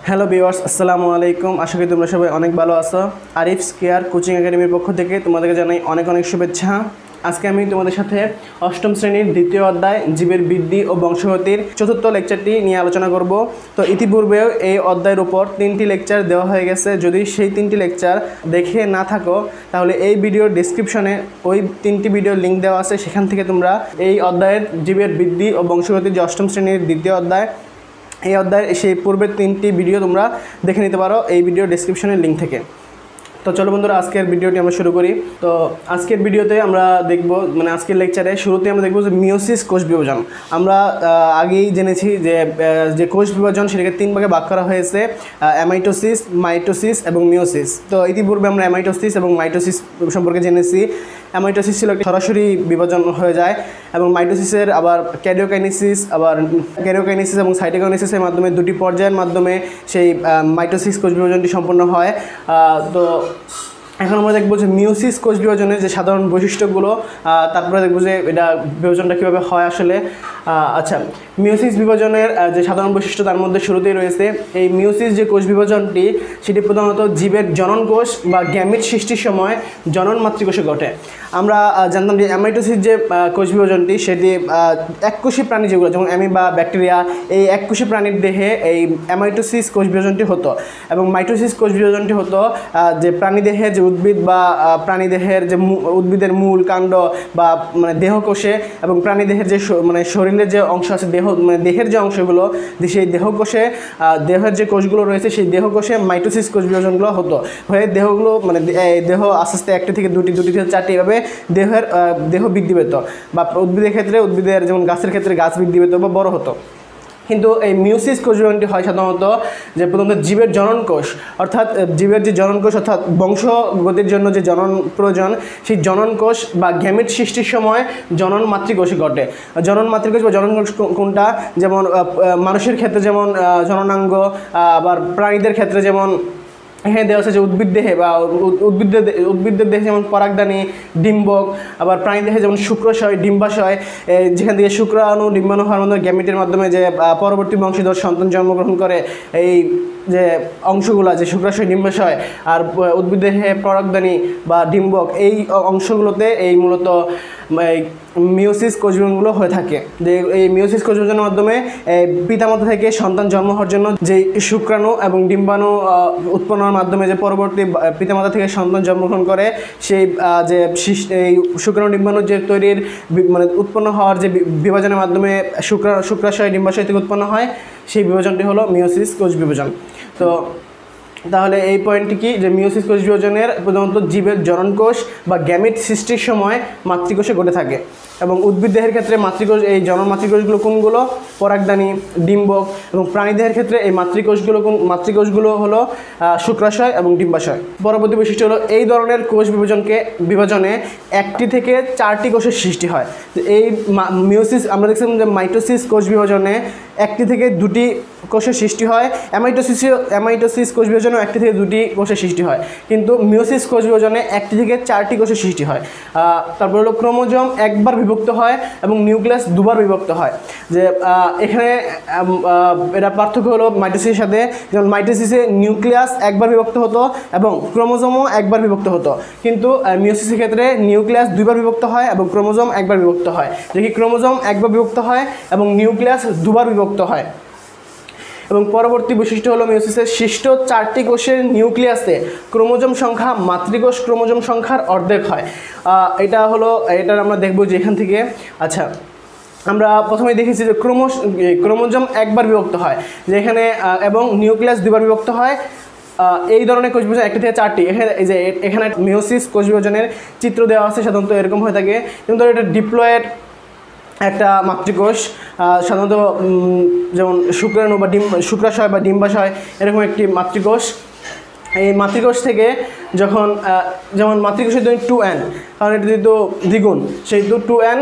Hello viewers, আসসালামু আলাইকুম। আশা করি তোমরা সবাই অনেক ভালো আছো। আরিফস কেয়ার কোচিং একাডেমির পক্ষ থেকে তোমাদেরকে জানাই অনেক অনেক শুভেচ্ছা। আজকে আমি তোমাদের সাথে অষ্টম শ্রেণীর দ্বিতীয় অধ্যায় জীবের বৃদ্ধি ও বংশগতির চতুর্থ লেকচারটি নিয়ে আলোচনা করব। তো ইতিপূর্বেও এই অধ্যায়ের উপর 3টি লেকচার দেওয়া হয়ে গেছে। যদি সেই 3টি লেকচার দেখে না থাকো তাহলে এই ভিডিওর ডেসক্রিপশনে ওই 3টি ভিডিওর লিঙ্ক দেওয়া আছে, সেখান থেকে তোমরা এই অধ্যায়ের জীবের বৃদ্ধি ও বংশগতির যে অষ্টম শ্রেণীর দ্বিতীয় অধ্যায়, এই অধ্যায়ের সেই পূর্বের 3টি ভিডিও তোমরা দেখে নিতে পারো এই ভিডিও ডেসক্রিপশনের লিঙ্ক থেকে। তো চলো বন্ধুরা, আজকের ভিডিওটি আমরা শুরু করি। তো আজকের ভিডিওতে আমরা দেখব, আজকের লেকচারে শুরুতে আমরা দেখব যে মিওসিস কোষ বিভাজন। আমরা আগেই জেনেছি যে কোষ বিভাজন সেটাকে 3 ভাগে ভাগ করা হয়েছে: অ্যামাইটোসিস, মাইটোসিস এবং মিওসিস। তো ইতিপূর্বে আমরা অ্যামাইটোসিস এবং মাইটোসিস সম্পর্কে জেনেছি। অ্যামাইটোসিস ছিল একটা সরাসরি বিভাজন হয়ে যায়, এবং মাইটোসিসের আবার ক্যারিওকাইনেসিস এবং সাইটোকাইনেসিসের মাধ্যমে 2টি পর্যায়ের মাধ্যমে সেই মাইটোসিস কোষ বিভাজনটি সম্পন্ন হয়। তো এখন আমরা দেখব যে মিওসিস কোষ বিভাজনের যে সাধারণ বৈশিষ্ট্যগুলো, তারপরে দেখব যে এটা বিভাজনটা কীভাবে হয় আসলে। আচ্ছা, মিওসিস বিভাজনের যে সাধারণ বৈশিষ্ট্য তার মধ্যে শুরুতেই রয়েছে এই মিওসিস যে কোষ বিভাজনটি, সেটি প্রধানত জীবের জনন কোষ বা গ্যামিট সৃষ্টির সময় জনন মাতৃকোষে ঘটে। আমরা জানতাম যে অ্যামাইটোসিস যে কোষ বিভাজনটি সেটি এককোষী প্রাণী যেগুলো, যেমন অ্যামিবা, ব্যাকটেরিয়া, এই এককোষী প্রাণীর দেহে এই অ্যামাইটোসিস কোষ বিভাজনটি হতো, এবং মাইটোসিস কোষ বিভাজনটি হতো যে প্রাণীদেহের যে উদ্ভিদ বা প্রাণীদেহের যে উদ্ভিদের মূল, কাণ্ড বা দেহকোষে, এবং প্রাণীদেহের যে শরীরের যে অংশ আছে, দেহের যে অংশগুলো, সেই দেহকোষে দেহের যে কোষগুলো রয়েছে সেই দেহকোষে মাইটোসিস কোষ বিভাজনগুলো হতো। হয়ে দেহগুলো দেহ আস্তে আস্তে 1টি থেকে 2টি, 2টি থেকে 4টি, এভাবে দেহ বৃদ্ধি পেত, বা উদ্ভিদের ক্ষেত্রে উদ্ভিদের, যেমন গাছের ক্ষেত্রে গাছ বৃদ্ধি পেত বা বড় হতো। কিন্তু এই মিওসিস কোষ বিভাজনটি হয় সাধারণত যে প্রথমত জীবের জনন কোষ, অর্থাৎ জীবের যে জনন কোষ, অর্থাৎ বংশগতির জন্য যে জনন প্রয়োজন, সেই জনন কোষ বা গ্যামেট সৃষ্টির সময় জনন মাতৃকোষে ঘটে। জনন মাতৃকোষ বা জনন কোষ কোনটা, যেমন মানুষের ক্ষেত্রে যেমন জননাঙ্গ, আবার প্রাণীদের ক্ষেত্রে যেমন এখানে দেওয়া আছে যে উদ্ভিদ দেহে বা উদ্ভিদের দেহে যেমন পরাগধানী, ডিম্বক, আবার প্রাণী দেহে যেমন শুক্রাশয়, ডিম্বাশয়, যেখান থেকে শুক্রাণু, ডিম্বাণু হওয়ার মধ্যে গ্যামেটের মাধ্যমে যে পরবর্তী বংশধর সন্তান জন্মগ্রহণ করে, এই যে অংশগুলো, যে শুক্রাশয়, ডিম্বাশয় আর উদ্ভিদ দেহে পরাগধানী বা ডিম্বক, এই অংশগুলোতে এই মূলত মিওসিস কোষ বিভাজনগুলো হয়ে থাকে। যে এই মিওসিস কোষ বিভাজনের মাধ্যমে পিতামাতা থেকে সন্তান জন্ম হওয়ার জন্য যে শুক্রাণু এবং ডিম্বাণু উৎপন্নের মাধ্যমে যে পরবর্তী পিতামাতা থেকে সন্তান জন্মগ্রহণ করে, সেই যে এই শুক্রাণু ডিম্বাণু যে তৈরির উৎপন্ন হওয়ার যে বিভাজনের মাধ্যমে শুক্রাশয়, ডিম্বাশয় থেকে উৎপন্ন হয়, সেই বিভাজনটি হলো মিওসিস কোষ বিভাজন। তো তাহলে এই পয়েন্টটি কি, যে মিওসিস কোষ বিভাজনের প্রধানত জীবের জনন কোষ বা গ্যামেট সৃষ্টির সময় মাতৃকোষে ঘটে থাকে, এবং উদ্ভিদ দেহের ক্ষেত্রে এই জনন মাতৃকোষগুলো কোনগুলো, পরাগধানী, ডিম্বক, এবং প্রাণীদেহের ক্ষেত্রে এই মাতৃকোষগুলো হলো শুক্রাশয় এবং ডিম্বাশয়। পরবর্তী বৈশিষ্ট্য হলো এই ধরনের কোষ বিভাজনে 1টি থেকে 4টি কোষের সৃষ্টি হয়। এই মিওসিস, আমরা দেখছিলাম যে মাইটোসিস কোষ বিভাজনে 1টি থেকে 2টি কোষের সৃষ্টি হয়, অ্যামাইটোসিস কোষ বিভাজনেও 1টি থেকে 2টি কোষের সৃষ্টি হয়, কিন্তু মিওসিস কোষ বিভাজনে 1টি থেকে 4টি কোষের সৃষ্টি হয়। তারপর হলো ক্রোমোজোম একবার বিভক্ত হয় এবং নিউক্লিয়াস দুবার বিভক্ত হয়। যে এখানে এটা পার্থক্য হলো মাইটোসিসের সাথে, যেমন মাইটোসিসে নিউক্লিয়াস একবার বিভক্ত হতো এবং ক্রোমোজোমও একবার বিভক্ত হতো, কিন্তু মিওসিসের ক্ষেত্রে নিউক্লিয়াস 2বার বিভক্ত হয় এবং ক্রোমোজোম একবার বিভক্ত হয়। দেখি ক্রোমোজোম একবার বিভক্ত হয় এবং নিউক্লিয়াস 2বার বিভক্ত হয়। এবং পরবর্তী বৈশিষ্ট্য হলো মিওসিসের সৃষ্ট 4টি কোষের নিউক্লিয়াসে ক্রোমোজোম সংখ্যা মাতৃকোষ ক্রোমোজোম সংখ্যার অর্ধেক হয়। এটা আমরা দেখব যে এখান থেকে। আচ্ছা, আমরা প্রথমে দেখেছি যে ক্রোমোজোম একবার বিভক্ত হয়, যেখানে এবং নিউক্লিয়াস 2বার বিভক্ত হয়। এই ধরনের কোষ বিভাজন 1টি থেকে 4টি, এখানে মিওসিস কোষ বিভাজনের চিত্র দেওয়া আছে, সাধারণত এরকম হয়ে থাকে। যেমন ধরো এটা ডিপ্লয়েড একটা মাতৃকোষ, সাধারণত যেমন শুক্রাণু বা শুক্রাশয় বা ডিম্বাশয়, এরকম একটি মাতৃকোষ। এই মাতৃকোষ থেকে যেমন মাতৃকোষের 2n, কারণ এটা যেহেতু দ্বিগুণ, সেই 2n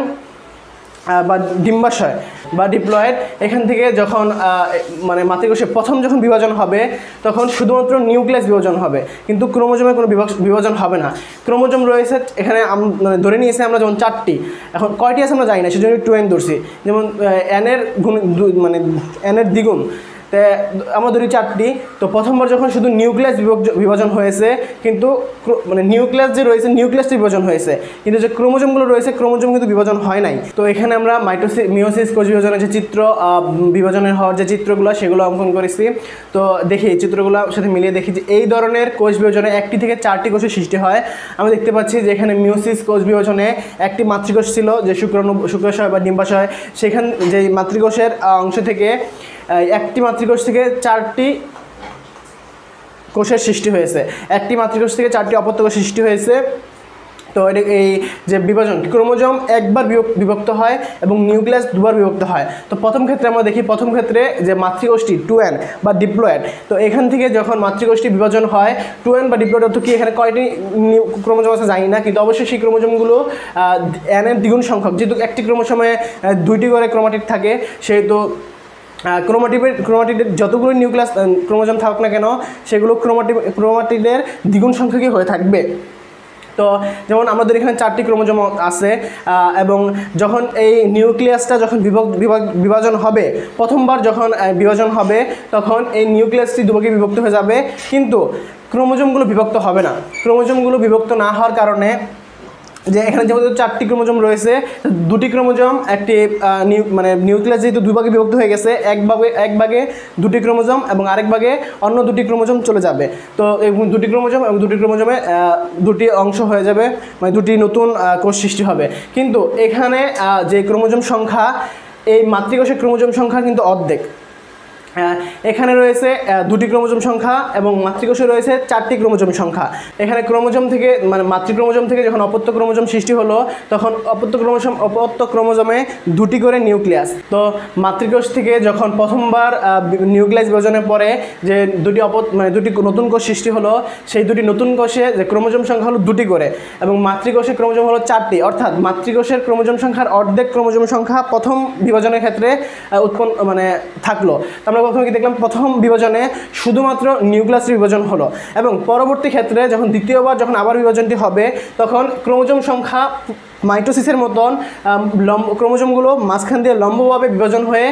বা ডিম্বাশয় বা ডিপ্লয়েড, এখান থেকে যখন মাতৃকোষে প্রথম যখন বিভাজন হবে তখন শুধুমাত্র নিউক্লিয়াস বিভাজন হবে, কিন্তু ক্রোমোজোমের কোনো বিভাজন হবে না। ক্রোমোজোম রয়েছে এখানে ধরে নিয়েছি আমরা যেমন 4টি, এখন কয়টি আছে আমরা জানি না, সেজন্য 2n ধরছি। যেমন n এর দ্বিগুণ, তো আমাদের চারটি। তো প্রথমবার যখন শুধু নিউক্লিয়াস বিভাজন হয়েছে, কিন্তু মানে নিউক্লিয়াস যে রয়েছে নিউক্লিয়াসটি বিভাজন হয়েছে, কিন্তু যে ক্রোমোজোমগুলো রয়েছে ক্রোমোজোম কিন্তু বিভাজন হয় নাই। তো এখানে আমরা মিওসিস কোষ বিভাজনের যে চিত্র, বিভাজনের হওয়ার যে চিত্রগুলো সেগুলো অঙ্কন করেছি। তো দেখি এই চিত্রগুলোর সাথে মিলিয়ে দেখি যে এই ধরনের কোষ বিভাজনে 1টি থেকে 4টি কোষের সৃষ্টি হয়। আমরা দেখতে পাচ্ছি যে এখানে মিওসিস কোষ বিভাজনে একটি মাতৃকোষ ছিল যে শুক্রাশয় বা ডিম্বাশয়, সেখান যে মাতৃকোষের অংশ থেকে একটি মাতৃকোষ থেকে 4টি কোষের সৃষ্টি হয়েছে, একটি মাতৃকোষ থেকে 4টি অপত্য কোষ সৃষ্টি হয়েছে। তো এই যে বিভাজন, ক্রোমোজোম একবার বিভক্ত হয় এবং নিউক্লিয়াস দুবার বিভক্ত হয়। তো প্রথম ক্ষেত্রে আমরা দেখি, প্রথম ক্ষেত্রে যে মাতৃকোষটি 2n বা ডিপ্লয়েড, তো এখান থেকে যখন মাতৃকোষটি বিভাজন হয় 2n বা ডিপ্লয়েড অর্থ কি, এখানে কয়টি ক্রোমোজোম আছে জানি না, কিন্তু অবশ্যই সেই ক্রোমোজোমগুলো n এর দ্বিগুণ সংখ্যক। যেহেতু একটি ক্রোমোজোমে 2টি করে ক্রোমাটিড থাকে, সেহেতু ক্রোমাটিডের যতগুলো নিউক্লিয়াস ক্রোমোজোম থাকুক না কেন, সেগুলো ক্রোমাটিডের দ্বিগুণ সংখ্যকই হয়ে থাকবে। তো যেমন আমাদের এখানে 4টি ক্রোমোজোম আছে, এবং যখন এই নিউক্লিয়াসটা যখন বিভাজন হবে, প্রথমবার যখন বিভাজন হবে, তখন এই নিউক্লিয়াসটি দুভাগে বিভক্ত হয়ে যাবে, কিন্তু ক্রোমোজোমগুলো বিভক্ত হবে না। ক্রোমোজোমগুলো বিভক্ত না হওয়ার কারণে যে এখানে যেহেতু 4টি ক্রোমোজোম রয়েছে, 2টি ক্রোমোজোম একটি মানে নিউক্লিয়াস যেহেতু দুভাগে বিভক্ত হয়ে গেছে, এক ভাগে 2টি ক্রোমোজোম এবং আরেক ভাগে অন্য 2টি ক্রোমোজোম চলে যাবে। তো এই 2টি ক্রোমোজোম এবং 2টি ক্রোমোজোমে 2টি অংশ হয়ে যাবে, মানে 2টি নতুন কোষ সৃষ্টি হবে। কিন্তু এখানে যে ক্রোমোজোম সংখ্যা, এই মাতৃকোষের ক্রোমোজোম সংখ্যা কিন্তু অর্ধেক। এখানে রয়েছে 2টি ক্রোমোজোম সংখ্যা এবং মাতৃকোষে রয়েছে 4টি ক্রোমোজোম সংখ্যা। এখানে ক্রোমোজোম থেকে মানে মাতৃক্রোমোজোম থেকে যখন অপত্য ক্রোমোজোম সৃষ্টি হলো, তখন অপত্য ক্রোমোজোমে 2টি করে নিউক্লিয়াস। তো মাতৃকোষ থেকে যখন প্রথমবার নিউক্লিয়াস বিভাজনের পরে যে 2টি নতুন কোষ সৃষ্টি হলো, সেই 2টি নতুন কোষে যে ক্রোমোজোম সংখ্যা হলো 2টি করে, এবং মাতৃকোষের ক্রোমোজোম হলো 4টি। অর্থাৎ মাতৃকোষের ক্রোমোজোম সংখ্যার অর্ধেক ক্রোমোজোম সংখ্যা প্রথম বিভাজনের ক্ষেত্রে মানে থাকলো। আমরা প্রথমে কি দেখলাম, প্রথম বিভাজনে শুধুমাত্র নিউক্লিয়াস বিভাজন হলো, এবং পরবর্তী ক্ষেত্রে যখন দ্বিতীয়বার যখন আবার বিভাজনটি হবে, তখন ক্রোমোজোম সংখ্যা মাইটোসিসের মতন ক্রোমোজোমগুলো মাঝখান দিয়ে লম্বভাবে বিভাজন হয়ে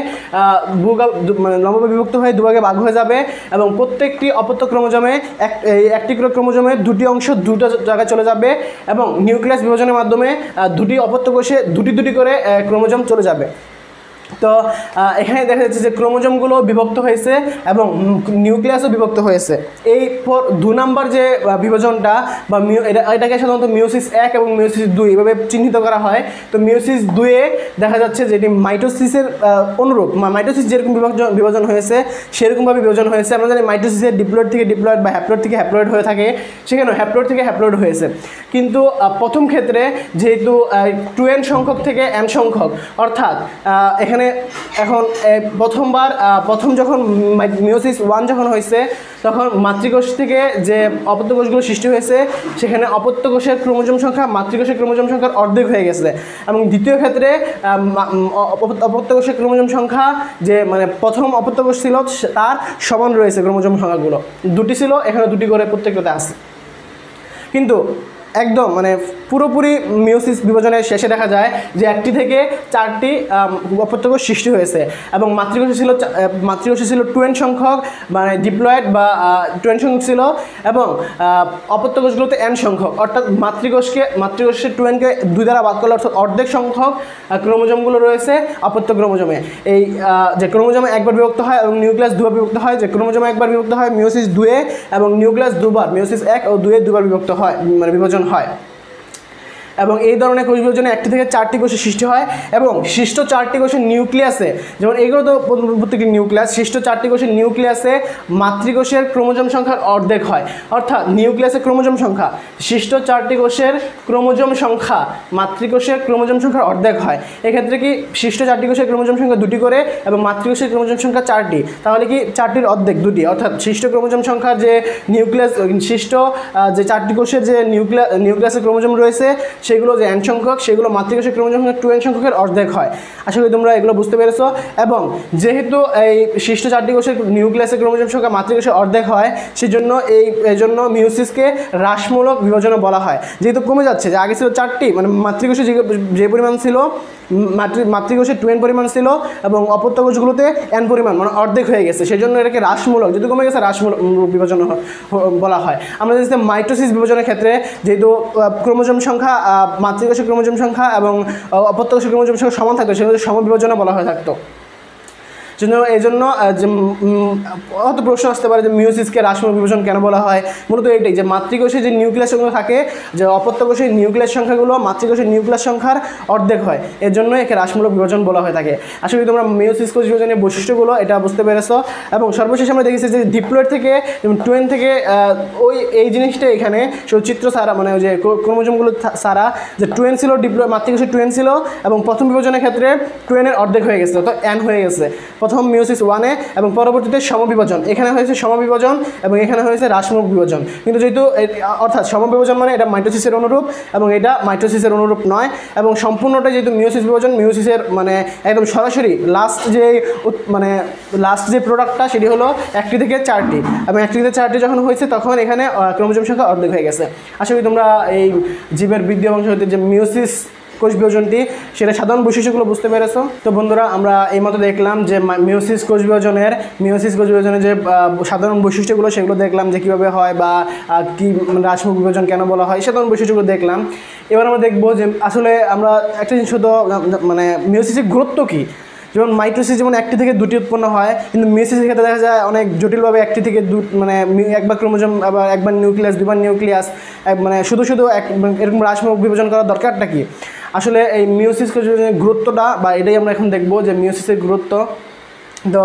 মানে লম্বভাবে বিভক্ত হয়ে দুভাগে ভাগ হয়ে যাবে, এবং প্রত্যেকটি অপত্য ক্রোমোজোমে একটি ক্রোমোজোমে 2টি অংশ 2টা জায়গায় চলে যাবে, এবং নিউক্লিয়াস বিভাজনের মাধ্যমে 2টি অপত্য কোষে 2টি করে ক্রোমোজোম চলে যাবে। তো এখানে দেখা যাচ্ছে যে ক্রোমোজোমগুলো বিভক্ত হয়েছে এবং নিউক্লিয়াসও বিভক্ত হয়েছে। এই 2 নম্বর যে বিভাজনটা বা এটাকে সাধারণত মিওসিস 1 এবং মিওসিস 2 এভাবে চিহ্নিত করা হয়। তো মিওসিস 2-এ দেখা যাচ্ছে যে এটি মাইটোসিসের অনুরূপ, মাইটোসিস যেরকম বিভাজন হয়েছে সেরকমভাবে বিভাজন হয়েছে। আমরা জানি মাইটোসিসের ডিপ্লয়েড থেকে ডিপ্লয়েড বা হ্যাপ্লয়েড থেকে হ্যাপ্লয়েড হয়ে থাকে, সেখানে হ্যাপ্লয়েড থেকে হ্যাপ্লয়েড হয়েছে। কিন্তু প্রথম ক্ষেত্রে যেহেতু 2n সংখ্যক থেকে n সংখ্যক, অর্থাৎ এখানে এখন প্রথম যখন মিওসিস 1 যখন হয়েছে, তখন মাতৃকোষ থেকে যে অপত্য কোষগুলো সৃষ্টি হয়েছে, সেখানে অপত্য কোষের ক্রোমোজোম সংখ্যা মাতৃকোষের ক্রোমোজোম সংখ্যার অর্ধেক হয়ে গেছে। এবং দ্বিতীয় ক্ষেত্রে অপত্য কোষের ক্রোমোজোম সংখ্যা যে মানে প্রথম অপত্য কোষ ছিল তার সমান রয়েছে ক্রোমোজোম সংখ্যাগুলো, 2টি ছিল, এখানে 2টি করে প্রত্যেকটাতে আছে। কিন্তু একদম মানে পুরোপুরি মিওসিস বিভাজনের শেষে দেখা যায় যে 1টি থেকে 4টি অপত্য কোষ সৃষ্টি হয়েছে, এবং মাতৃকোষে ছিল 2n সংখ্যক মানে ডিপ্লয়েড বা 2n সংখ্যক ছিল, এবং অপত্য কোষগুলোতে n সংখ্যক। অর্থাৎ মাতৃকোষের 2nকে 2 দ্বারা ভাগ করলে অর্থাৎ অর্ধেক সংখ্যক ক্রোমোজোমগুলো রয়েছে অপত্য ক্রোমোজোমে। এই যে ক্রোমোজোমে একবার বিভক্ত হয় এবং নিউক্লিয়াস দুবার বিভক্ত হয়, যে ক্রোমোজোমে একবার বিভক্ত হয় মিওসিস 2-এ, এবং নিউক্লিয়াস দুবার মিওসিস 1 ও 2-এ দুবার বিভক্ত হয় মানে বিভাজন হয়। এবং এই ধরনের কোষ বিভাজনে 1টি থেকে 4টি কোষের সৃষ্টি হয়, এবং সৃষ্ট 4টি কোষের নিউক্লিয়াসে, যেমন এগুলো তো প্রত্যেকটি নিউক্লিয়াস, সৃষ্ট 4টি কোষের নিউক্লিয়াসে মাতৃকোষের ক্রোমোজোম সংখ্যার অর্ধেক হয়। অর্থাৎ নিউক্লিয়াসের ক্রোমোজোম সংখ্যা, সৃষ্ট 4টি কোষের ক্রোমোজোম সংখ্যা মাতৃকোষের ক্রোমোজোম সংখ্যার অর্ধেক হয়। এক্ষেত্রে কি সৃষ্ট 4টি কোষের ক্রোমোজোম সংখ্যা 2টি করে এবং মাতৃকোষের ক্রোমোজোম সংখ্যা 4টি, তাহলে কি 4টির অর্ধেক 2টি, অর্থাৎ সৃষ্ট ক্রোমোজোম সংখ্যা যে নিউক্লিয়াস সৃষ্ট যে 4টি কোষের যে নিউক্লিয়াসের ক্রোমোজোম রয়েছে সেগুলো যে n সংখ্যক, সেগুলো মাতৃকোষের ক্রোমোজোম সংখ্যা 2n সংখ্যকের অর্ধেক হয়। আশা করি তোমরা এগুলো বুঝতে পেরেছো। এবং যেহেতু এই সৃষ্ট 4টি কোষের নিউক্লিয়াসের ক্রোমোজোম সংখ্যা মাতৃকোষের অর্ধেক হয়, সেজন্য এই জন্য মিওসিসকে হ্রাসমূলক বিভাজনও বলা হয়। যেহেতু কমে যাচ্ছে, যে আগে ছিল 4টি মানে মাতৃকোষে যে পরিমাণ ছিল মাতৃকোষে 2n পরিমাণ ছিল এবং অপত্য কোষগুলোতে n পরিমাণ, মানে অর্ধেক হয়ে গেছে। সেই জন্য এটাকে হ্রাসমূলক, যদি কমে গেছে হ্রাসমূলক বিভাজন বলা হয়। আমরা দেখছি মাইটোসিস বিভাজনের ক্ষেত্রে যেহেতু ক্রোমোজোম সংখ্যা মাতৃকোষের ক্রোমোজোম সংখ্যা এবং অপত্য কোষের ক্রোমোজোম সংখ্যা সমান থাকতো, সেগুলো সমবিভাজনে বলা হয়ে থাকতো। এই জন্য যে হয়তো প্রশ্ন আসতে পারে যে মিওসিসকে হ্রাসমূলক বিভাজন কেন বলা হয়। মূলত এটাই যে মাতৃকোষে যে নিউক্লিয়াসগুলো থাকে, যে অপত্য কোষের নিউক্লিয়াস সংখ্যাগুলো মাতৃকোষের নিউক্লিয়াস সংখ্যার অর্ধেক হয়, এর জন্য একে হ্রাসমূলক বিভাজন বলা হয়ে থাকে। আশা করি তোমরা মিওসিস কোষ বিভাজনের বৈশিষ্ট্যগুলো এটা বুঝতে পেরেছো। এবং সর্বশেষ আমরা দেখেছি যে ডিপ্লয়েড থেকে 2n থেকে এই জিনিসটা এখানে চিত্র সারা, মানে ওই যে ক্রোমোজোমগুলো সারা যে 2n ছিল, মাতৃকোষে 2n ছিল এবং প্রথম বিভাজনের ক্ষেত্রে 2n এর অর্ধেক হয়ে গেছে, তো n হয়ে গেছে প্রথম মিওসিস 1-এ, এবং পরবর্তীতে সমবিভাজন, এখানে হয়েছে সমবিভাজন এবং এখানে হয়েছে হ্রাসমূলক বিভাজন। কিন্তু যেহেতু অর্থাৎ সমবিভাজন মানে এটা মাইটোসিসের অনুরূপ এবং এটা মাইটোসিসের অনুরূপ নয়, এবং সম্পূর্ণটা যেহেতু মিওসিস বিভাজন, মিওসিসের মানে একদম সরাসরি লাস্ট যে প্রোডাক্টটা সেটি হলো 1টি থেকে 4টি, এবং 1টি থেকে 4টি যখন হয়েছে তখন এখানে ক্রোমোজোম সংখ্যা অর্ধেক হয়ে গেছে। আশা করি তোমরা এই জীবের বৃদ্ধি এবং যে মিওসিস কোষ বিভাজনটি সেটা সাধারণ বৈশিষ্ট্যগুলো বুঝতে পেরেছো। তো বন্ধুরা, আমরা এই মতো দেখলাম যে মিওসিস কোষ বিভাজনের যে সাধারণ বৈশিষ্ট্যগুলো সেগুলো দেখলাম যে কীভাবে হয় বা কী হ্রাসমূলক বিভাজন কেন বলা হয়, সাধারণ বৈশিষ্ট্যগুলো দেখলাম। এবার আমরা দেখবো যে আসলে আমরা একটা জিনিস শুধু মানে মিওসিসের গুরুত্ব কী। যেমন মাইটোসিস যেমন 1টি থেকে 2টি উৎপন্ন হয়, কিন্তু মিওসিসের ক্ষেত্রে দেখা যায় অনেক জটিলভাবে 1টি থেকে 2, মানে একবার ক্রোমোজোম, আবার একবার নিউক্লিয়াস, দুবার নিউক্লিয়াস, মানে শুধু এরকম হ্রাসমূলক বিভাজন করার দরকারটা কী। আসলে এই মিওসিস কোষের গুরুত্বটা বা এটাই আমরা এখন দেখব যে মিওসিসের গুরুত্ব। তো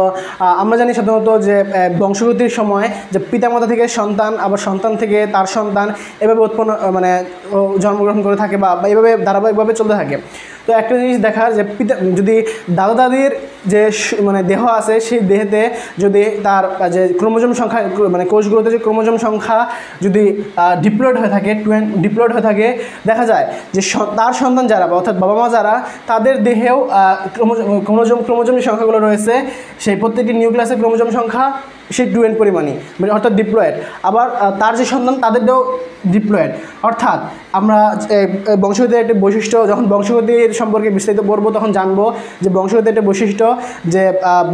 আমরা জানি সাধারণত যে বংশগতির সময় যে পিতামাতা থেকে সন্তান, আবার সন্তান থেকে তার সন্তান, এভাবে উৎপন্ন মানে জন্মগ্রহণ করে থাকে বা এইভাবে ধারাবাহিকভাবে চলতে থাকে। তো একটা জিনিস দেখার যে যদি দাদা দাদির যে মানে দেহ আছে, সেই দেহেতে যদি তার যে ক্রোমোজোম সংখ্যা, মানে কোষগুলোতে যে ক্রোমোজোম সংখ্যা যদি ডিপ্লয়েড হয়ে থাকে, 2n ডিপ্লয়েড হয়ে থাকে, দেখা যায় যে তার সন্তান যারা বা অর্থাৎ বাবা মা যারা, তাদের দেহেও ক্রোমোজোম সংখ্যাগুলো রয়েছে, সেই প্রত্যেকটি নিউক্লিয়াসের ক্রোমোজোম সংখ্যা সেই 2n পরিমাণই, মানে অর্থাৎ ডিপ্লয়েড। আবার তার যে সন্তান তাদেরও ডিপ্লয়েড। অর্থাৎ আমরা বংশগতির একটি বৈশিষ্ট্য, যখন বংশগতির সম্পর্কে বিস্তারিত পড়বো তখন জানবো যে বংশগতির একটি বৈশিষ্ট্য, যে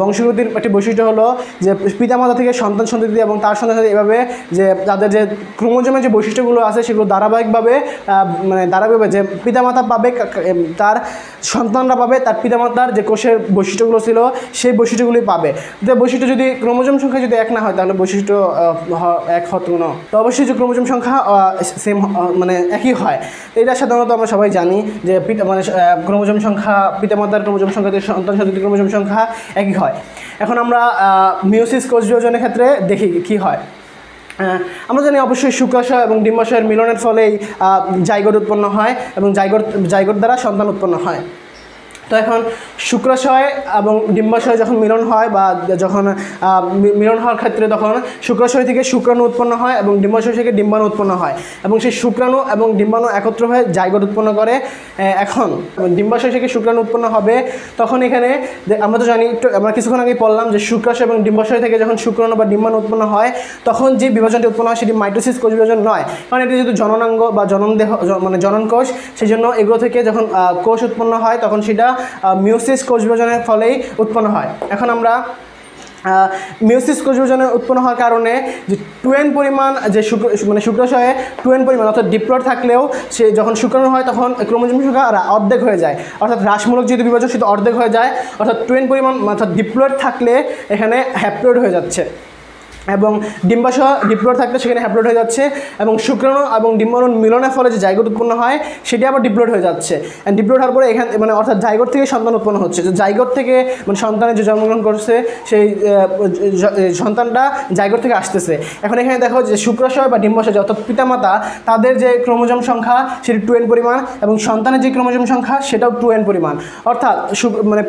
বংশগতির একটি বৈশিষ্ট্য হলো যে পিতামাতা থেকে সন্তান সন্ততি এবং তার সন্তান এভাবে যে তাদের যে ক্রোমোজোমের যে বৈশিষ্ট্যগুলো আছে সেগুলো ধারাবাহিকভাবে যে পিতামাতা পাবে, তার সন্তানরা পাবে তার পিতামাতার যে কোষের বৈশিষ্ট্যগুলো ছিল সেই বৈশিষ্ট্যগুলি পাবে। যে বৈশিষ্ট্য যদি ক্রোমোজোম সংখ্যা যদি এক না হয় তাহলে বৈশিষ্ট্য এক হতো না। তো অবশ্যই যে ক্রোমোজোম সংখ্যা সেম মানে একই হয়, এটা সাধারণত আমরা সবাই জানি যে ক্রোমোজোম সংখ্যা, পিতামাতার ক্রোমোজোম সংখ্যা, সন্তান সন্ততির ক্রোমোজোম সংখ্যা একই হয়। এখন আমরা মিওসিস কোষ বিভাজনের ক্ষেত্রে দেখি কী হয়। আমরা জানি অবশ্যই শুক্রাশয় এবং ডিম্বাশয়ের মিলনের ফলেই জাইগোট উৎপন্ন হয় এবং জাইগোট দ্বারা সন্তান উৎপন্ন হয়। তো এখন শুক্রাশয় এবং ডিম্বাশয় যখন মিলন হয় বা যখন মিলন হওয়ার ক্ষেত্রে তখন শুক্রাশয় থেকে শুক্রাণু উৎপন্ন হয় এবং ডিম্বাশয় থেকে ডিম্বাণু উৎপন্ন হয় এবং সেই শুক্রাণু এবং ডিম্বাণু একত্র হয়ে জাইগোট উৎপন্ন করে। এখন ডিম্বাশয় থেকে শুক্রাণু উৎপন্ন হবে, তখন এখানে আমরা তো জানি, আমরা কিছুক্ষণ আগেই পড়লাম যে শুক্রাশয় এবং ডিম্বাশয় থেকে যখন শুক্রাণু বা ডিম্বাণু উৎপন্ন হয় তখন যে বিভাজনটি উৎপন্ন হয় সেটি মাইটোসিস কোষ বিভাজন নয়, কারণ এটি যেহেতু জননাঙ্গ বা জননদেহ, মানে জনন কোষ, সেই জন্য এগুলো থেকে যখন কোষ উৎপন্ন হয় তখন সেটা মিওসিস কোষ বিভাজনের ফলেই উৎপন্ন হয়। এখন আমরা মিওসিস কোষ বিভাজনের উৎপন্ন হওয়ার কারণে যে 2n পরিমাণ যে শুক্রাশয়ে 2n পরিমাণ অর্থাৎ ডিপ্লয়েড থাকলেও সে যখন শুক্রাণু হয় তখন ক্রোমোজোম সংখ্যা অর্ধেক হয়ে যায়, অর্থাৎ হ্রাসমূলক যেহেতু বিভাজন সেটা অর্ধেক হয়ে যায়, অর্থাৎ 2n পরিমাণ অর্থাৎ ডিপ্লয়েড থাকলে এখানে হ্যাপ্লয়েড হয়ে যাচ্ছে, এবং ডিম্বাশয় ডিপ্লয়েড থাকলে সেখানে হ্যাপ্লয়েড হয়ে যাচ্ছে, এবং শুক্রাণু এবং ডিম্বাণুর মিলনের ফলে যে জাইগোট উৎপন্ন হয় সেটি আবার ডিপ্লয়েড হয়ে যাচ্ছে। ডিপ্লয়েড হওয়ার পরে এখানে মানে অর্থাৎ জাইগোট থেকে সন্তান উৎপন্ন হচ্ছে, যে জাইগোট থেকে মানে সন্তানের যে জন্মগ্রহণ করছে সেই সন্তানটা জাইগোট থেকে আসতেছে। এখন এখানে দেখো যে শুক্রাশয় বা ডিম্বাশয় অর্থাৎ পিতামাতা তাদের যে ক্রোমোজোম সংখ্যা সেটি 2n পরিমাণ এবং সন্তানের যে ক্রোমোজোম সংখ্যা সেটাও 2n পরিমাণ, অর্থাৎ মানে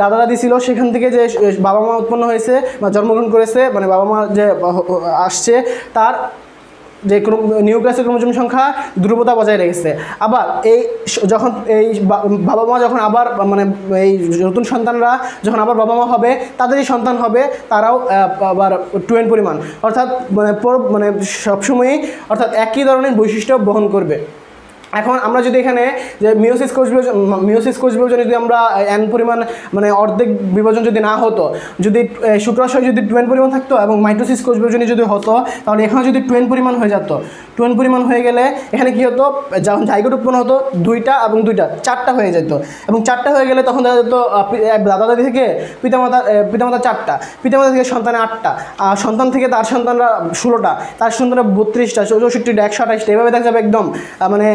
দাদা দাদি ছিল সেখান থেকে যে বাবা মা উৎপন্ন হয়েছে বা জন্মগ্রহণ করেছে, মানে বাবা মা যে আসছে তার যে নিউক্লিয়াসের ক্রোমোজোম সংখ্যা ধ্রুবতা বজায় রেখেছে। আবার যখন বাবা মা যখন আবার মানে এই নতুন সন্তানরা যখন আবার বাবা মা হবে তাদেরই সন্তান হবে, তারাও আবার 2n পরিমাণ, অর্থাৎ মানে সবসময়ই অর্থাৎ একই ধরনের বৈশিষ্ট্য বহন করবে। এখন আমরা যদি এখানে যে মিওসিস কোষ বিভাজনে যদি আমরা n পরিমাণ মানে অর্ধেক বিভাজন যদি না হতো, যদি শুক্রাশয় যদি 2n পরিমাণ থাকতো এবং মাইটোসিস কোষ বিভাজনে যদি হতো, তাহলে এখানে যদি 2n পরিমাণ হয়ে যেত, 2n পরিমাণ হয়ে গেলে এখানে কী হতো, যখন জাইগোট উৎপন্ন হতো 2টা এবং 2টা 4টা হয়ে যেত, এবং 4টা হয়ে গেলে তখন দেখা যেত দাদা দাদি থেকে পিতামাতা 4টা, পিতামাতা থেকে সন্তানে 8টা, আর সন্তান থেকে তার সন্তানরা 16টা, তার সন্তানরা 32টা, 64টা, 128টা, এভাবে দেখা যাবে একদম মানে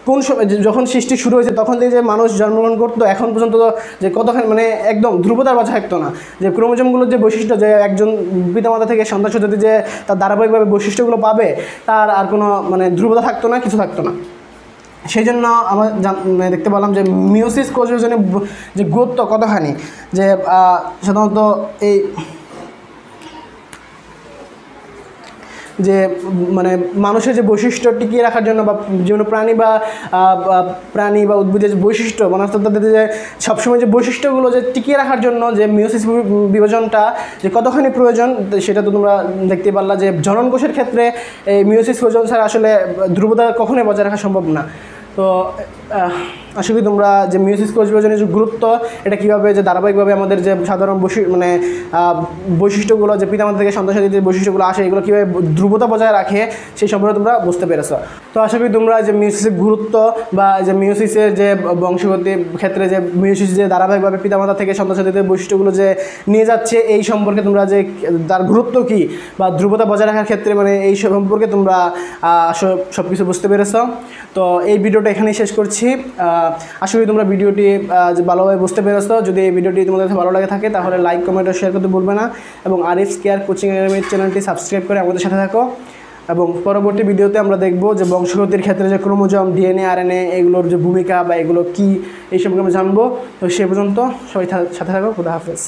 কোন যখন সৃষ্টি শুরু হয়েছে তখন থেকে যে মানুষ জন্মগ্রহণ করতো এখন পর্যন্ত যে কতখানি মানে একদম ধ্রুবতার বাঁচা থাকতো না, যে ক্রোমোজোমগুলোর যে বৈশিষ্ট্য, যে একজন পিতামাতা থেকে সন্তান সন্ততি যে তার ধারাবাহিকভাবে বৈশিষ্ট্যগুলো পাবে, তার আর কোনো মানে ধ্রুবতা থাকতো না, কিছু থাকতো না। সেই জন্য আমরা দেখতে পেলাম যে মিওসিস কোষ বিভাজনের যে গুরুত্ব কতখানি, যে সাধারণত এই যে মানে মানুষের যে বৈশিষ্ট্য টিকিয়ে রাখার জন্য বা যেমন প্রাণী বা উদ্ভিদের যে বৈশিষ্ট্য তাদের যে সবসময় যে বৈশিষ্ট্যগুলো যে টিকিয়ে রাখার জন্য যে মিওসিস বিভাজনটা যে কতখানি প্রয়োজন, সেটা তো তোমরা দেখতে পারলা যে জনন কোষের ক্ষেত্রে এই মিওসিস বিভাজন ছাড়া আসলে ধ্রুবতা কখনোই বজায় রাখা সম্ভব না। তো আশা করি তোমরা যে মিওসিস কোষ বিভাজনের যে গুরুত্ব, এটা কীভাবে যে ধারাবাহিকভাবে আমাদের যে সাধারণ বৈশিষ্ট্যগুলো যে পিতামাতা থেকে সন্তান যে বৈশিষ্ট্যগুলো আসে, এগুলো কীভাবে ধ্রুবতা বজায় রাখে সেই সম্পর্কে তোমরা বুঝতে পেরেছ। তো আশা করি তোমরা যে মিওসিসের গুরুত্ব বা যে মিওসিসের যে বংশগতির ক্ষেত্রে যে মিওসিস যে ধারাবাহিকভাবে পিতামাতা থেকে সন্তানদের বৈশিষ্ট্যগুলো যে নিয়ে যাচ্ছে, এই সম্পর্কে তোমরা যে তার গুরুত্ব কী বা ধ্রুবতা বজায় রাখার ক্ষেত্রে মানে এই সম্পর্কে তোমরা সব কিছু বুঝতে পেরেছ। তো এই ভিডিওটা এখানেই শেষ করছি। আশা করি তোমরা ভিডিওটি ভালোভাবে বুঝতে পেরেছো। যদি এই ভিডিওটি তোমাদের ভালো লাগে থাকে তাহলে লাইক, কমেন্ট ও শেয়ার করতে ভুলবে না, এবং আরিফস কেয়ার কোচিং একাডেমির চ্যানেলটি সাবস্ক্রাইব করে আমাদের সাথে থাকো। এবং পরবর্তী ভিডিওতে আমরা দেখব যে বংশগতির ক্ষেত্রে যে ক্রোমোজোম, ডিএনএ, আরএনএ এগুলোর যে ভূমিকা বা এগুলো কী, এই সম্পর্কে আমরা জানবো। তো সে পর্যন্ত সবাই সাথে থাকো। খুদা হাফেজ।